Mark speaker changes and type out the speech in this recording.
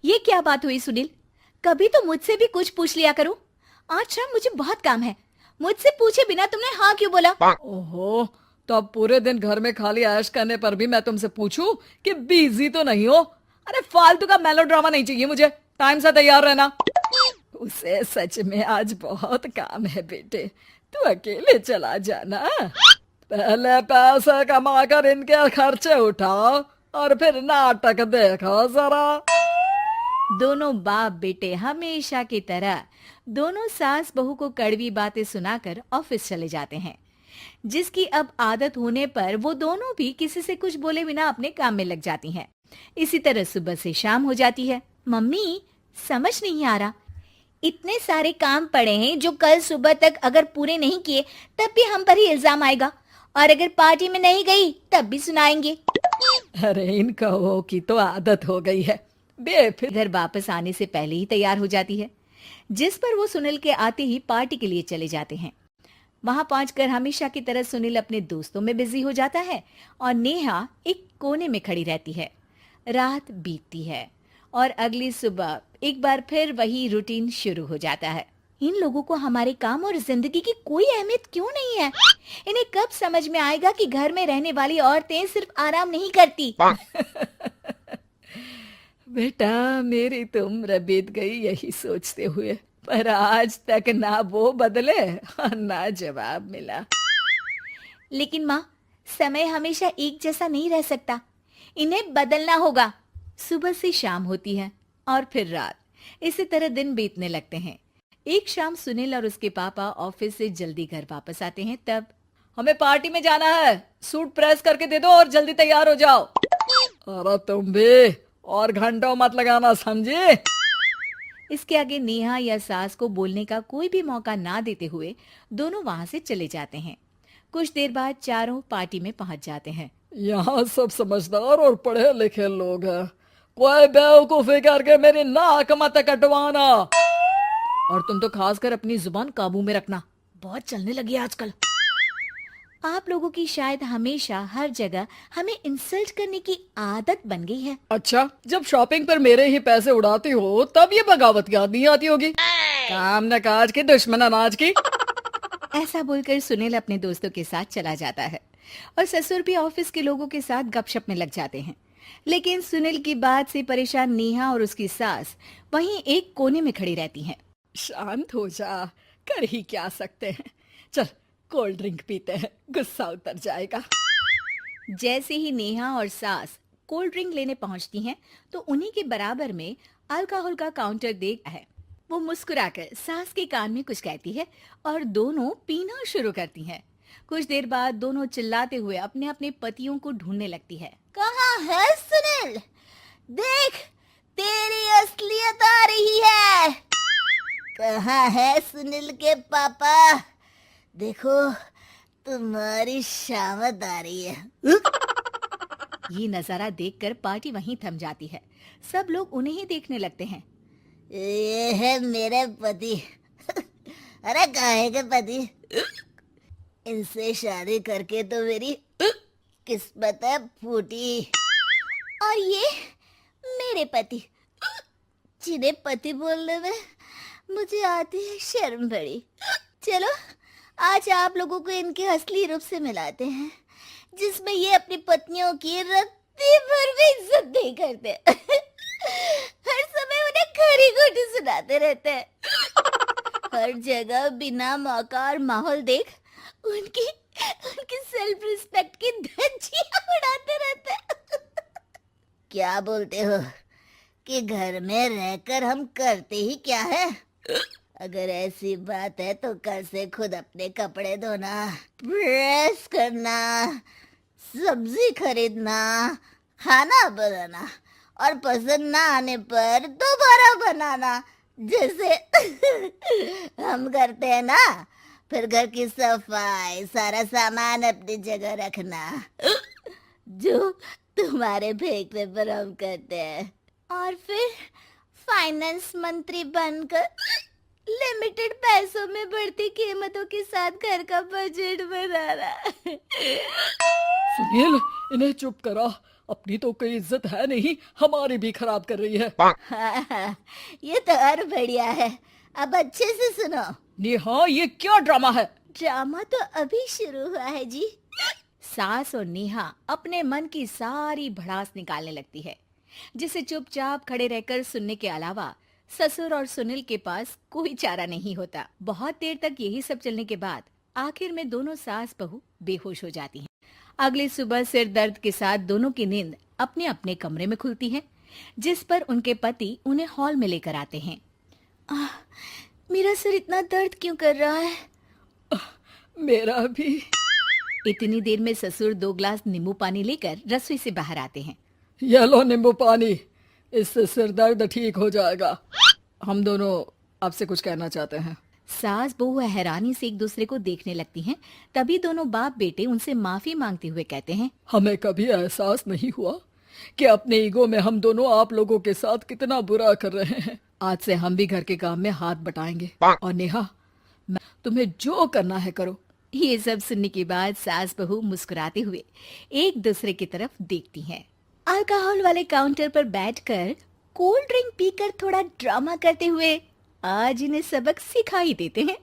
Speaker 1: ये क्या बात हुई सुनील? कभी तो मुझसे भी कुछ पूछ लिया करो। आज शाम मुझे बहुत काम है। मुझसे पूछे बिना तुमने हाँ क्यों बोला?
Speaker 2: ओहो, तो अब पूरे दिन घर में खाली ऐश करने पर भी मैं तुमसे पूछूं कि बिजी तो नहीं हो? अरे फालतू का मेलोड्रामा नहीं चाहिए मुझे। टाइम से तैयार रहना। उसे सच में आज बहुत काम है बेटे, तू अकेले चला जाना। पहले पैसे कमा कर इनके खर्चे उठाओ और फिर नाटक देखो जरा।
Speaker 1: दोनों बाप बेटे हमेशा की तरह दोनों सास बहू को कड़वी बातें सुनाकर ऑफिस चले जाते हैं, जिसकी अब आदत होने पर वो दोनों भी किसी से कुछ बोले बिना अपने काम में लग जाती हैं। इसी तरह सुबह से शाम हो जाती है। मम्मी, समझ नहीं आ रहा, इतने सारे काम पड़े हैं जो कल सुबह तक अगर पूरे नहीं किए तब भी हम पर ही इल्जाम आएगा, और अगर पार्टी में नहीं गई तब भी सुनाएंगे।
Speaker 2: अरे इन कहो की तो आदत हो गई है। बेफिक्र
Speaker 1: घर वापस आने से पहले ही तैयार हो जाती है, जिस पर वो सुनील के आते ही पार्टी के लिए चले जाते हैं। वहां पहुंचकर हमेशा की तरह सुनील अपने दोस्तों में बिजी हो जाता है और नेहा एक कोने में खड़ी रहती है। रात बीतती है और अगली सुबह एक बार फिर वही रूटीन शुरू हो जाता है। इन लोगों को हमारे काम और जिंदगी की कोई अहमियत क्यों नहीं है? इन्हें कब समझ में आएगा कि घर में रहने वाली औरतें सिर्फ आराम नहीं करती।
Speaker 2: बेटा, मेरी तो उम्र बीत गई यही सोचते हुए, पर आज तक ना वो बदले और ना जवाब मिला।
Speaker 1: लेकिन माँ, समय हमेशा एक जैसा नहीं रह सकता, इन्हें बदलना होगा। सुबह से शाम होती है और फिर रात। इसी तरह दिन बीतने लगते हैं। एक शाम सुनील और उसके पापा ऑफिस से जल्दी घर वापस आते हैं। तब
Speaker 2: हमें पार्टी में जाना है, सूट प्रेस करके दे दो और जल्दी तैयार हो जाओ। अरे तुम भी और घंटों मत लगाना, समझे?
Speaker 1: इसके आगे नेहा या सास को बोलने का कोई भी मौका ना देते हुए दोनों वहां से चले जाते हैं। कुछ देर बाद चारों पार्टी में पहुंच जाते हैं।
Speaker 2: यहाँ सब समझदार और पढ़े लिखे लोग हैं, कोई बेवकूफी करके मेरी नाक मत कटवाना। और तुम तो खासकर अपनी जुबान काबू में रखना, बहुत चलने लगी है आजकल।
Speaker 1: आप लोगों की शायद हमेशा हर जगह हमें इंसल्ट करने की आदत बन गई है।
Speaker 2: अच्छा, जब शॉपिंग पर मेरे ही पैसे उड़ाती हो तब ये बगावत याद नहीं आती होगी। काम न काज की, दुश्मन अनाज की।
Speaker 1: ऐसा बोलकर सुनील अपने दोस्तों के साथ चला जाता है और ससुर भी ऑफिस के लोगों के साथ गपशप में लग जाते हैं। लेकिन सुनील की बात से परेशान नेहा और उसकी सास वहीं एक कोने में खड़ी रहती हैं।
Speaker 2: शांत हो जा, कर ही क्या सकते हैं। चल कोल्ड ड्रिंक पीते हैं, गुस्सा उतर जाएगा।
Speaker 1: जैसे ही नेहा और सास कोल्ड ड्रिंक लेने पहुंचती हैं, तो उन्हीं के बराबर में अल्कोहल का काउंटर देख है। वो मुस्कुराकर सास के कान में कुछ कहती है और दोनों पीना शुरू करती हैं। कुछ देर बाद दोनों चिल्लाते हुए अपने अपने पतियों को ढूंढने लगती है। कहाँ है सुनील? देख, तेरी असलियत आ रही है। कहाँ है सुनील के पापा? देखो, तुम्हारी शामत आ रही है। ये नजारा देखकर पार्टी वहीं थम जाती है। सब लोग उन्हें ही देखने लगते हैं। ये है मेरे पति। अरे काहे के पति? इनसे शादी करके तो मेरी किस्मत है फूटी। और ये मेरे पति, जिन्हें पति बोलने में मुझे आती है शर्म बड़ी। चलो, आज आप लोगों को इनके असली रूप से मिलाते हैं, जिसमें ये अपनी पत्नियों की रत्ती भर भी इज्जत नहीं करते। हर समय उन्हें खरी खोटी सुनाते रहते हैं। हर जगह बिना मौका और माहौल देख उनकी उनकी सेल्फ रिस्पेक्ट की धज्जियां उड़ाते रहते हैं। क्या बोलते हो कि घर में रहकर हम करते ही क्या है? अगर ऐसी बात है तो कल से खुद अपने कपड़े धोना, प्रेस करना, सब्जी खरीदना, खाना बनाना और पसंद ना आने पर दोबारा बनाना, जैसे हम करते हैं ना। फिर घर की सफाई, सारा सामान अपनी जगह रखना, जो तुम्हारे फेंकने पर हम करते हैं। और फिर फाइनेंस मंत्री बनकर लिमिटेड पैसों में बढ़ती कीमतों के साथ घर का बजट बनाना।
Speaker 2: सुनील, इन्हें चुप करा अपनी तो कोई इज्जत है नहीं, हमारी भी खराब कर रही है।
Speaker 3: हाँ हाँ, ये तो और बढ़िया है। अब अच्छे से सुनो।
Speaker 2: नेहा, ये क्या ड्रामा है?
Speaker 3: ड्रामा तो अभी शुरू हुआ है जी।
Speaker 1: सास और नेहा अपने मन की सारी भड़ास निकालने लगती है, जिसे चुपचाप खड़े रहकर सुनने के अलावा ससुर और सुनील के पास कोई चारा नहीं होता। बहुत देर तक यही सब चलने के बाद आखिर में दोनों सास बहू बेहोश हो जाती हैं। अगली सुबह सिर दर्द के साथ दोनों की नींद अपने अपने कमरे में खुलती है, जिस पर उनके पति उन्हें हॉल में लेकर आते हैं।
Speaker 3: मेरा सिर इतना दर्द क्यों कर रहा है?
Speaker 2: मेरा भी।
Speaker 1: इतनी देर में ससुर 2 ग्लास नींबू पानी लेकर रसोई से बाहर आते हैं।
Speaker 2: ये लो नींबू पानी, इससे सिर दर्द ठीक हो जाएगा। हम दोनों आपसे कुछ कहना चाहते हैं।
Speaker 1: सास बहू हैरानी से एक दूसरे को देखने लगती हैं। तभी दोनों बाप बेटे उनसे माफी मांगते हुए कहते हैं,
Speaker 2: हमें कभी एहसास नहीं हुआ कि अपने ईगो में हम दोनों आप लोगों के साथ कितना बुरा कर रहे हैं। आज से हम भी घर के काम में हाथ बटाएंगे। और नेहा, तुम्हें जो करना है करो।
Speaker 1: ये सब सुनने के बाद सास बहू मुस्कुराते हुए एक दूसरे की तरफ देखती हैं। अल्कोहल वाले काउंटर पर बैठकर कोल्ड ड्रिंक पीकर थोड़ा ड्रामा करते हुए आज इन्हें सबक सिखा ही देते हैं।